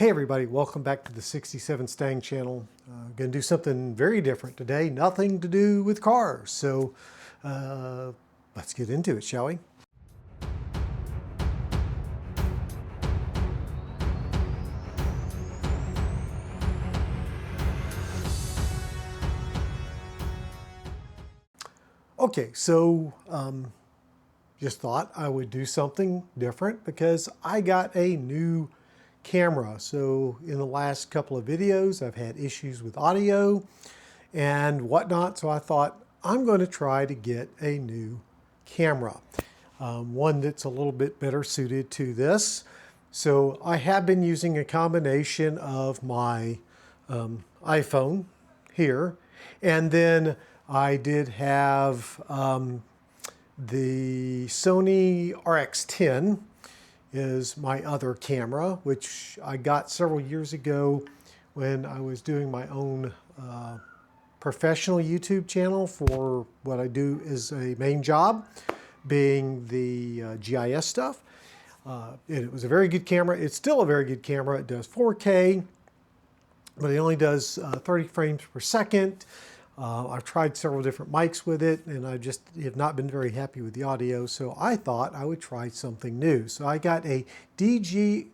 Hey everybody, welcome back to the 67 Stang channel. Gonna do something very different today, nothing to do with cars. So let's get into it, shall we? Okay, so just thought I would do something different because I got a new camera. So in the last couple of videos, I've had issues with audio and whatnot. So I thought I'm going to try to get a new camera, one that's a little bit better suited to this. So I have been using a combination of my iPhone here, and then I did have the Sony RX10 is my other camera, which I got several years ago when I was doing my own professional YouTube channel for what I do as a main job, being the GIS stuff. It was a very good camera. It's still a very good camera. It does 4K, but it only does 30 frames per second. I've tried several different mics with it, and I just have not been very happy with the audio, so I thought I would try something new. So I got a DJI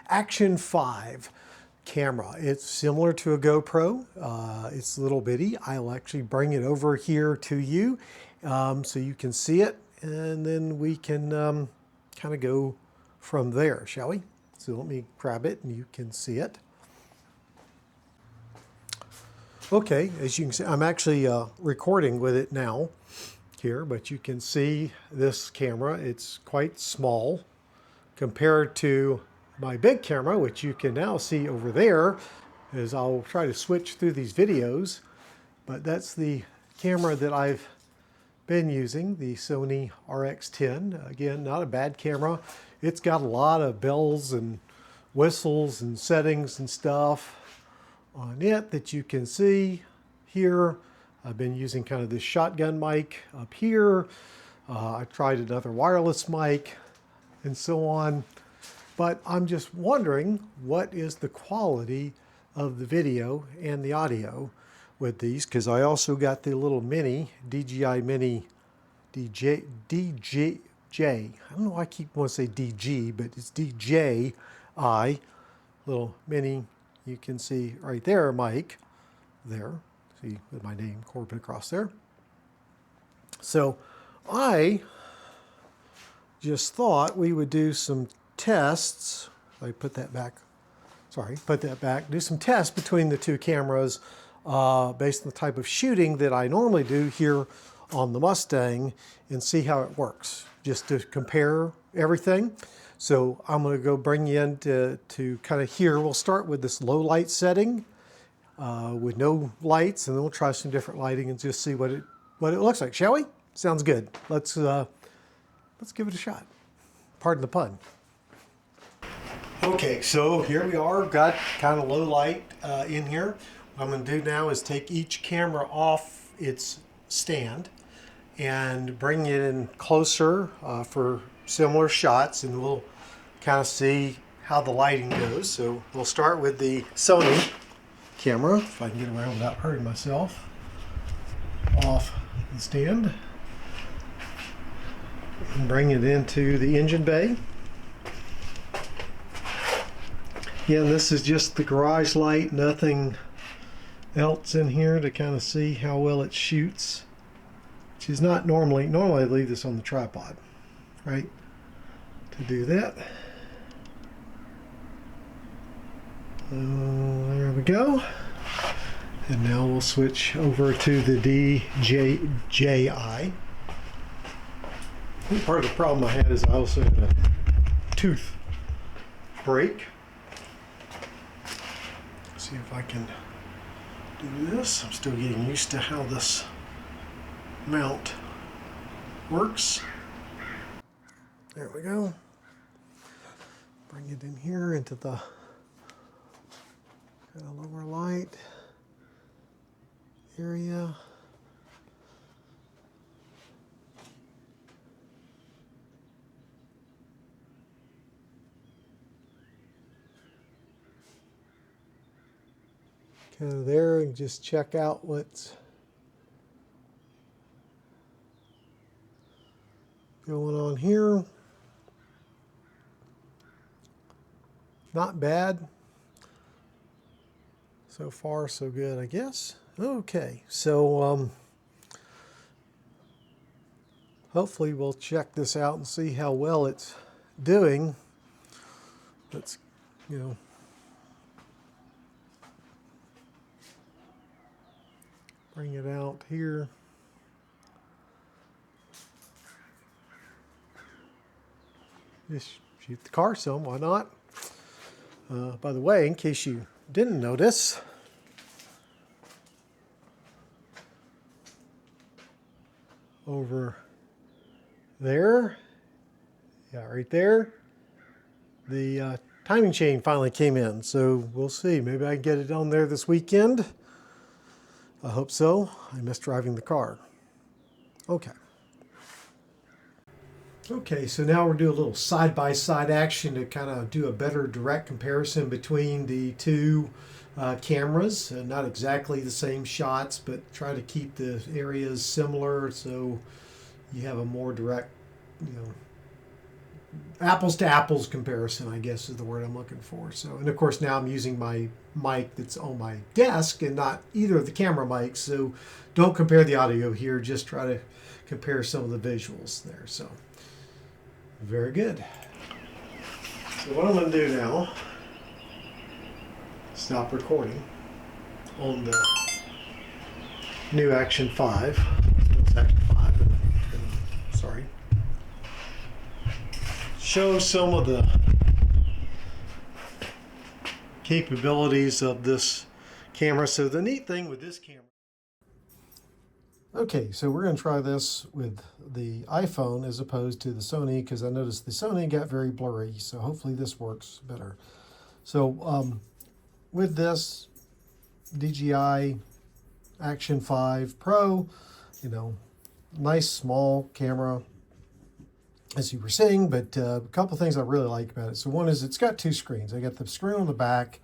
Action 5 camera. It's similar to a GoPro. It's a little bitty. I'll actually bring it over here to you so you can see it, and then we can kind of go from there, shall we? So let me grab it and you can see it. Okay, as you can see, I'm actually recording with it now here, but you can see this camera. It's quite small compared to my big camera, which you can now see over there, as I'll try to switch through these videos. But that's the camera that I've been using, the Sony RX10. Again, not a bad camera. It's got a lot of bells and whistles and settings and stuff on it that you can see here. I've been using kind of this shotgun mic up here. I tried another wireless mic and so on. But I'm just wondering, what is the quality of the video and the audio with these? Because I also got the little mini, DJI Mini, I don't know why I keep wanting to say DG, but it's DJI, little mini. You can see right there, Mike, there, see with my name Corbin across there. So I just thought we would do some tests. I put that back, sorry, put that back, do some tests between the two cameras based on the type of shooting that I normally do here on the Mustang and see how it works, just to compare everything. So I'm going to go bring you in to kind of here. We'll start with this low light setting with no lights, and then we'll try some different lighting and just see what it looks like. Shall we? Sounds good. Let's give it a shot. Pardon the pun. Okay, so here we are. Got kind of low light in here. What I'm going to do now is take each camera off its stand and bring it in closer for similar shots, and we'll kind of see how the lighting goes. So we'll start with the Sony camera, if I can get around without hurting myself, off the stand, and bring it into the engine bay. Again, this is just the garage light, nothing else in here to kind of see how well it shoots, which is not normally I leave this on the tripod, right, to do that. There we go. And now we'll switch over to the DJI. I think part of the problem I had is I also had a tooth break. See if I can do this. I'm still getting used to how this mount works. There we go. Bring it in here into the kind of lower light area. kind of there and just check out what's going on here. Not bad. So far, so good, I guess. Okay, so hopefully we'll check this out and see how well it's doing. Let's, bring it out here. Just shoot the car some, why not? By the way, in case you didn't notice, over there, yeah, right there, the timing chain finally came in. So we'll see. Maybe I can get it on there this weekend. I hope so. I miss driving the car. Okay. Okay, so now we'll do a little side-by-side action to kind of do a better direct comparison between the two cameras. Not exactly the same shots, but try to keep the areas similar so you have a more direct, apples to apples comparison, I guess is the word I'm looking for. So, and of course now I'm using my mic that's on my desk and not either of the camera mics, so don't compare the audio here, just try to compare some of the visuals there. So very good. So what I'm going to do now, stop recording on the new Action 5. It's Action 5. Sorry. Show some of the capabilities of this camera. So the neat thing with this camera. Okay, so we're going to try this with the iPhone as opposed to the Sony, because I noticed the Sony got very blurry, so hopefully this works better. So with this DJI Action 5 Pro, nice small camera, as you were saying, but a couple things I really like about it. So one is it's got two screens. I got the screen on the back,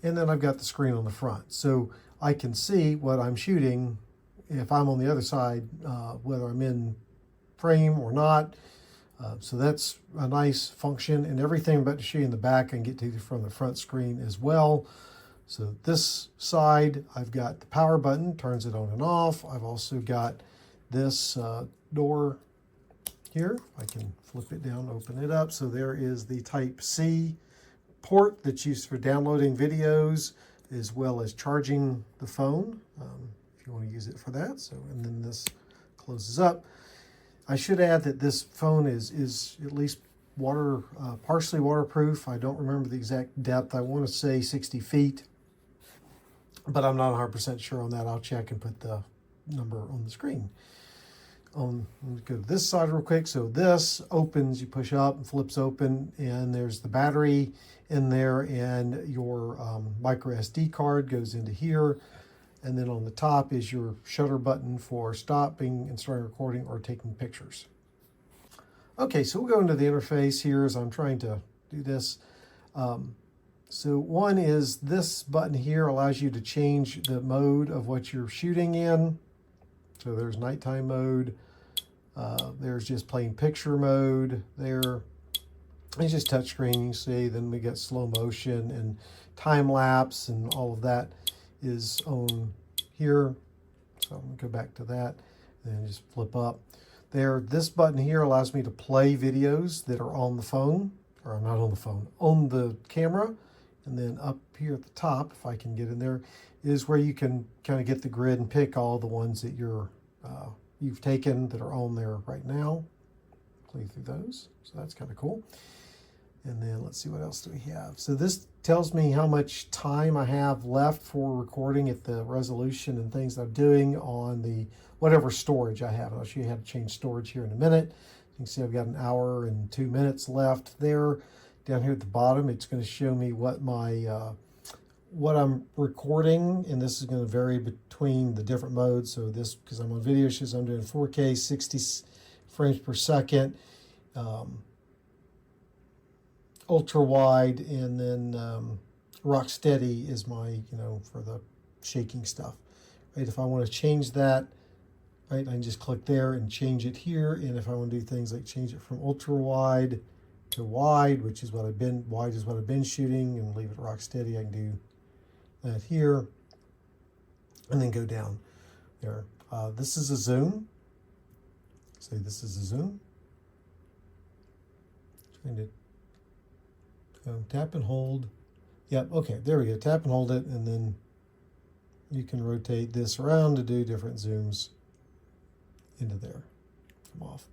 and then I've got the screen on the front. So I can see what I'm shooting if I'm on the other side, whether I'm in frame or not. So that's a nice function, and everything about to show you in the back I can get to from the front screen as well. So this side, I've got the power button, turns it on and off. I've also got this door here. I can flip it down, open it up. So there is the Type-C port that's used for downloading videos as well as charging the phone. If you want to use it for that. So, and then this closes up. I should add that this phone is at least partially waterproof. I don't remember the exact depth. I want to say 60 feet, but I'm not 100% sure on that. I'll check and put the number on the screen. Let me go to this side real quick. So this opens, you push up and flips open, and there's the battery in there, and your micro SD card goes into here. And then on the top is your shutter button for stopping and starting recording or taking pictures. Okay, so we'll go into the interface here as I'm trying to do this. So one is this button here allows you to change the mode of what you're shooting in. So there's nighttime mode. There's just plain picture mode there. It's just touchscreen, you see. Then we got slow motion and time lapse, and all of that is on here. So I'm gonna go back to that and just flip up there. This button here allows me to play videos that are on the phone, or not on the phone, on the camera. And then up here at the top, if I can get in there, is where you can kind of get the grid and pick all the ones that you've taken that are on there right now. Play through those, so that's kind of cool. And then let's see, what else do we have? So this tells me how much time I have left for recording at the resolution and things I'm doing on the whatever storage I have. I'll show you how to change storage here in a minute. You can see I've got 1 hour and 2 minutes left there. Down here at the bottom, it's going to show me what my what I'm recording, and this is going to vary between the different modes. So this, because I'm on video, shows I'm doing 4K, 60 frames per second. Ultra wide, and then rock steady is my, for the shaking stuff. Right? If I want to change that, right, I can just click there and change it here. And if I want to do things like change it from ultra wide to wide, which is what wide is what I've been shooting, and leave it rock steady, I can do that here, and then go down there. This is a zoom. Say this is a zoom. Trying to go tap and hold. Yep, okay, there we go. Tap and hold it, and then you can rotate this around to do different zooms into there. Come off.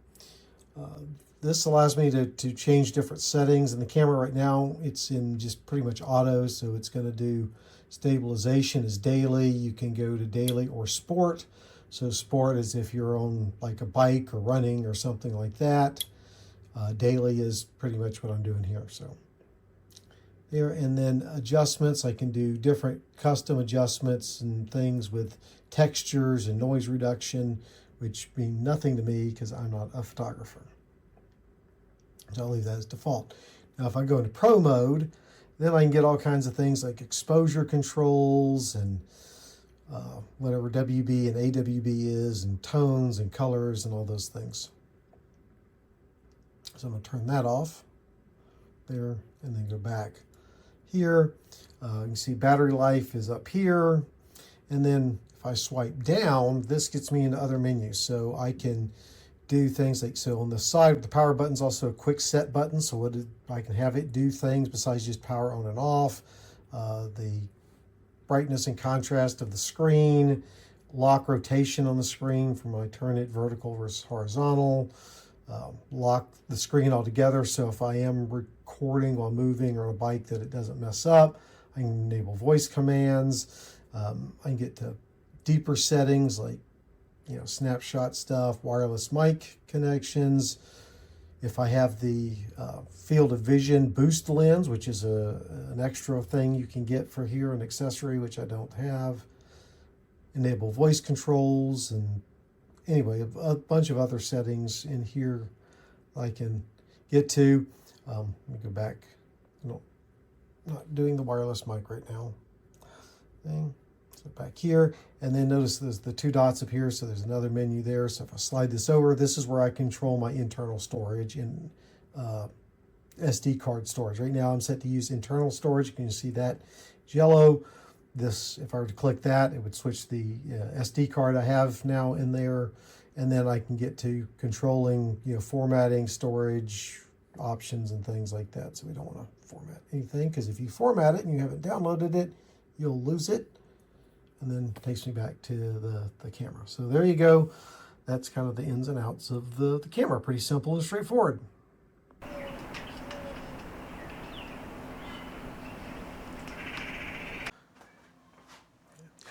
This allows me to change different settings. In the camera right now, it's in just pretty much auto, so it's going to do stabilization is daily. You can go to daily or sport. So sport is if you're on like a bike or running or something like that. Daily is pretty much what I'm doing here. So there, and then adjustments, I can do different custom adjustments and things with textures and noise reduction, which mean nothing to me because I'm not a photographer. So I'll leave that as default. Now if I go into pro mode, then I can get all kinds of things like exposure controls and whatever WB and AWB is, and tones and colors and all those things. So I'm going to turn that off there and then go back here. You can see battery life is up here. And then if I swipe down, this gets me into other menus. So I can do things like, so on the side, the power button is also a quick set button. So I can have it do things besides just power on and off. The brightness and contrast of the screen, lock rotation on the screen from when I turn it vertical versus horizontal, lock the screen altogether. So if I am recording while moving or on a bike that it doesn't mess up, I can enable voice commands. I can get to deeper settings like, snapshot stuff, wireless mic connections. If I have the field of vision boost lens, which is an extra thing you can get for here, an accessory, which I don't have. Enable voice controls, and anyway, a bunch of other settings in here I can get to. Let me go back. No, not doing the wireless mic right now. So back here, and then notice there's the two dots up here, so there's another menu there. So if I slide this over, this is where I control my internal storage and SD card storage. Right now I'm set to use internal storage. You can see that it's yellow. This, if I were to click that, it would switch the SD card I have now in there, and then I can get to controlling, formatting, storage options and things like that. So we don't want to format anything, because if you format it and you haven't downloaded it, you'll lose it. And then it takes me back to the camera. So there you go. That's kind of the ins and outs of the camera. Pretty simple and straightforward.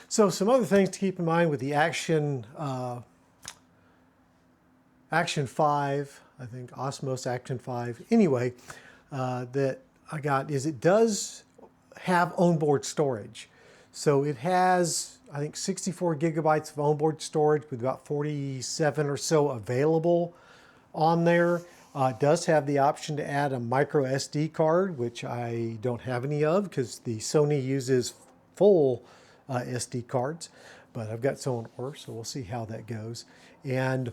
So some other things to keep in mind with the Action 5, I think Osmos Action 5. Anyway, that I got is it does have onboard storage. So it has, I think, 64 gigabytes of onboard storage with about 47 or so available on there. It does have the option to add a micro SD card, which I don't have any of because the Sony uses full SD cards, but I've got some on order, so we'll see how that goes. And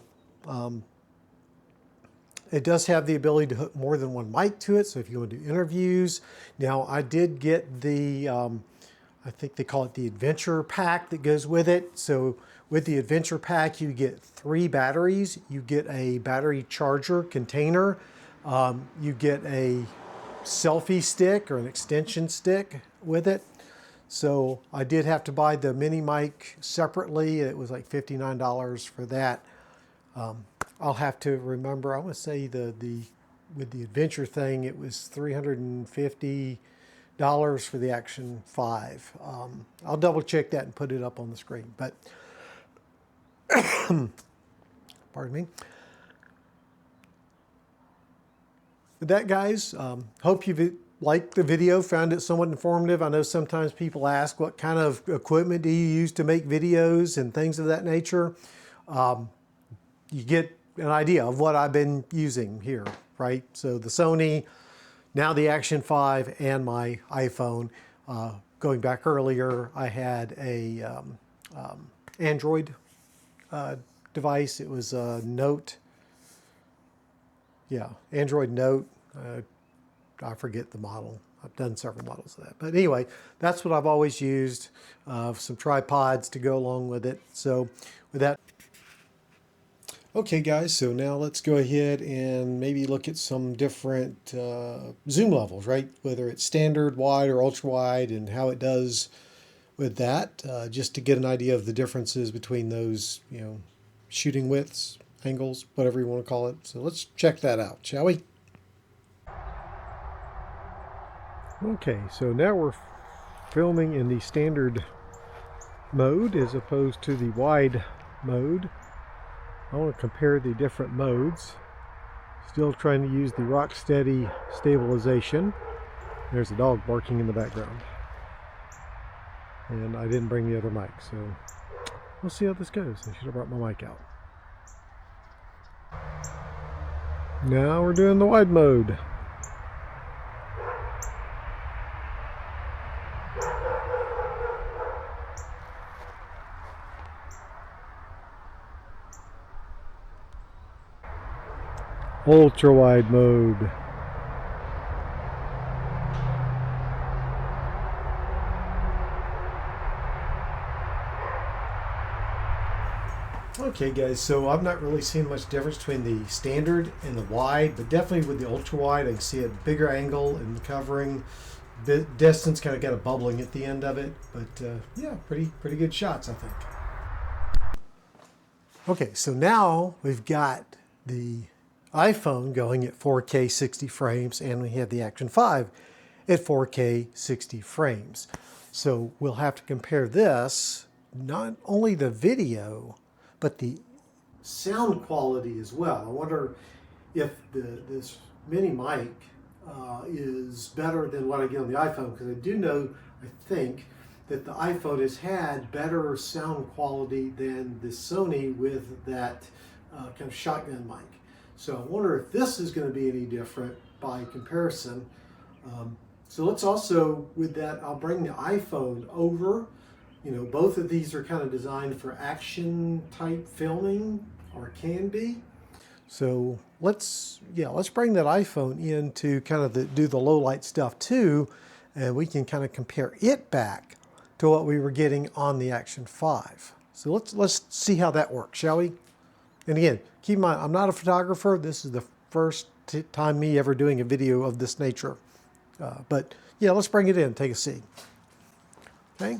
it does have the ability to hook more than one mic to it, so if you want to do interviews. Now, I did get the, I think they call it the Adventure Pack that goes with it. So with the Adventure Pack, you get 3 batteries. You get a battery charger container. You get a selfie stick or an extension stick with it. So I did have to buy the mini mic separately. It was like $59 for that. I'll have to remember, I want to say with the adventure thing, it was $350 for the Action 5. I'll double check that and put it up on the screen, but pardon me. With that, guys, hope you've liked the video, found it somewhat informative. I know sometimes people ask, what kind of equipment do you use to make videos and things of that nature? You get an idea of what I've been using here, right? So the Sony, now the Action 5, and my iPhone. going back earlier, I had a Android device. It was a Note. Yeah, Android Note. I forget the model. I've done several models of that. But anyway, that's what I've always used. Some tripods to go along with it. So with that. Okay guys, so now let's go ahead and maybe look at some different zoom levels, right? Whether it's standard, wide, or ultra wide, and how it does with that, just to get an idea of the differences between those, you know, shooting widths, angles, whatever you want to call it. So let's check that out, shall we? Okay, so now we're filming in the standard mode as opposed to the wide mode. I want to compare the different modes. Still trying to use the rock steady stabilization. There's a dog barking in the background. And I didn't bring the other mic, so we'll see how this goes. I should have brought my mic out. Now we're doing the wide mode. Ultra wide mode. Okay guys, so I've not really seen much difference between the standard and the wide, but definitely with the ultra wide I can see a bigger angle and covering. The distance kind of got a bubbling at the end of it, but yeah, pretty good shots I think. Okay, so now we've got the iPhone going at 4K 60 frames, and we have the Action 5 at 4K 60 frames. So we'll have to compare this, not only the video, but the sound quality as well. I wonder if this mini mic is better than what I get on the iPhone, because I do know, I think, that the iPhone has had better sound quality than the Sony with that kind of shotgun mic. So I wonder if this is going to be any different by comparison. So let's also, with that, I'll bring the iPhone over. You know, both of these are kind of designed for action type filming, or can be. So let's bring that iPhone in to kind of do the low light stuff too, and we can kind of compare it back to what we were getting on the Action 5. So let's see how that works, shall we? And again, keep in mind, I'm not a photographer. This is the first time me ever doing a video of this nature. But yeah, let's bring it in, take a seat. Okay,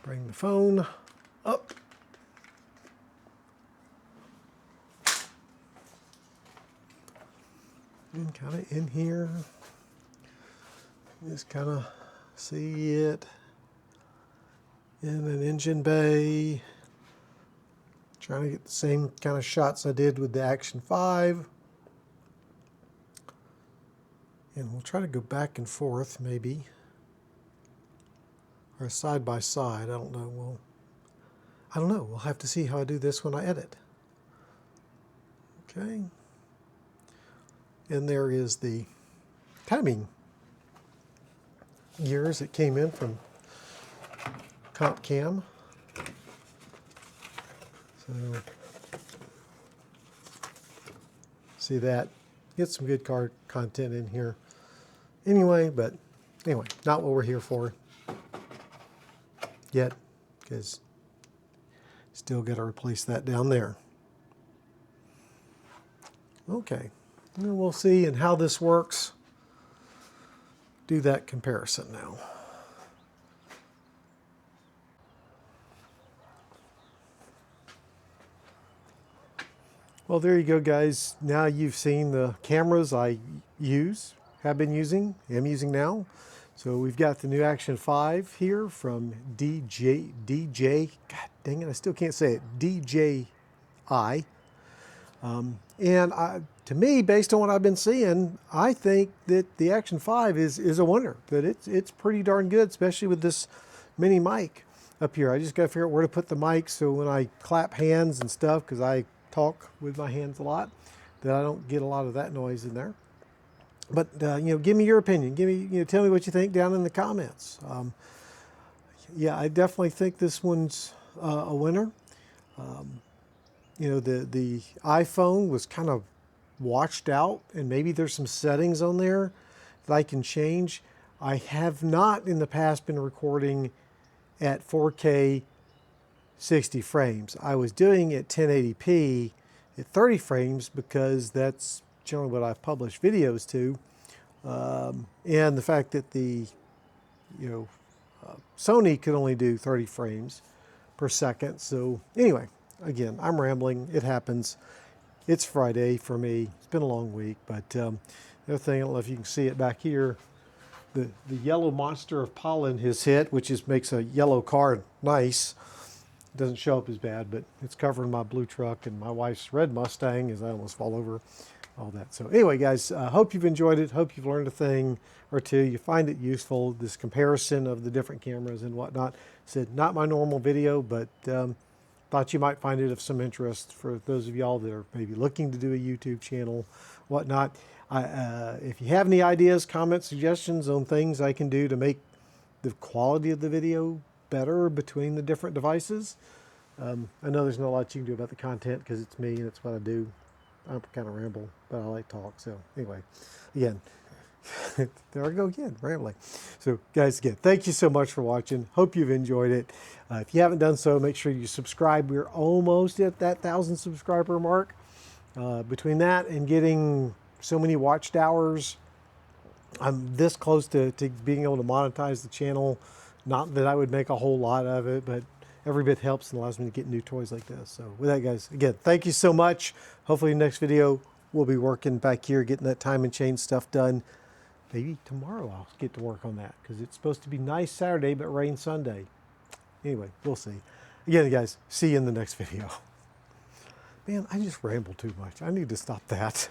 bring the phone up. And kind of in here, just kind of see it in an engine bay. Trying to get the same kind of shots I did with the Action 5. And we'll try to go back and forth maybe. Or side by side, I don't know. I don't know, we'll have to see how I do this when I edit. Okay. And there is the timing gears that came in from Comp Cam. So, see that? Get some good card content in here. Anyway, not what we're here for yet, because still got to replace that down there. Okay, and we'll see and how this works. Do that comparison now. Well, there you go, guys. Now you've seen the cameras I have been using, am using now. So we've got the new Action 5 here from DJ, God dang it, I still can't say it, DJI. To me, based on what I've been seeing, I think that the Action 5 is a winner. That it's pretty darn good, especially with this mini mic up here. I just got to figure out where to put the mic so when I clap hands and stuff, because I talk with my hands a lot, that I don't get a lot of that noise in there. But you know, give me your opinion. Give me, you know, tell me what you think down in the comments. Yeah, I definitely think this one's a winner. You know, the iPhone was kind of washed out, and maybe there's some settings on there that I can change. I have not in the past been recording at 4K 60 frames. I was doing it 1080p at 30 frames because that's generally what I've published videos to. And the fact that the, you know, Sony could only do 30 frames per second. So anyway, again, I'm rambling. It happens. It's Friday for me. It's been a long week, but the other thing, I don't know if you can see it back here, the yellow monster of pollen has hit, which makes a yellow car nice. It doesn't show up as bad, but it's covering my blue truck and my wife's red Mustang as I almost fall over, all that. So anyway, guys, hope you've enjoyed it. Hope you've learned a thing or two. You find it useful, this comparison of the different cameras and whatnot. Said not my normal video, but thought you might find it of some interest for those of y'all that are maybe looking to do a YouTube channel, whatnot. If you have any ideas, comments, suggestions on things I can do to make the quality of the video better between the different devices, I know there's not a lot you can do about the content because it's me and it's what I do. I kind of ramble, but I like talk. So anyway, again, there I go again, rambling. So guys, again, thank you so much for watching. Hope you've enjoyed it. If you haven't done so, make sure you subscribe. We're almost at that 1,000 subscriber mark. Between that and getting so many watched hours, I'm this close to being able to monetize the channel. Not that I would make a whole lot of it, but every bit helps and allows me to get new toys like this. So with that, guys, again, thank you so much. Hopefully next video, we'll be working back here, getting that time and chain stuff done. Maybe tomorrow I'll get to work on that because it's supposed to be nice Saturday, but rain Sunday. Anyway, we'll see. Again, guys, see you in the next video. Man, I just ramble too much. I need to stop that.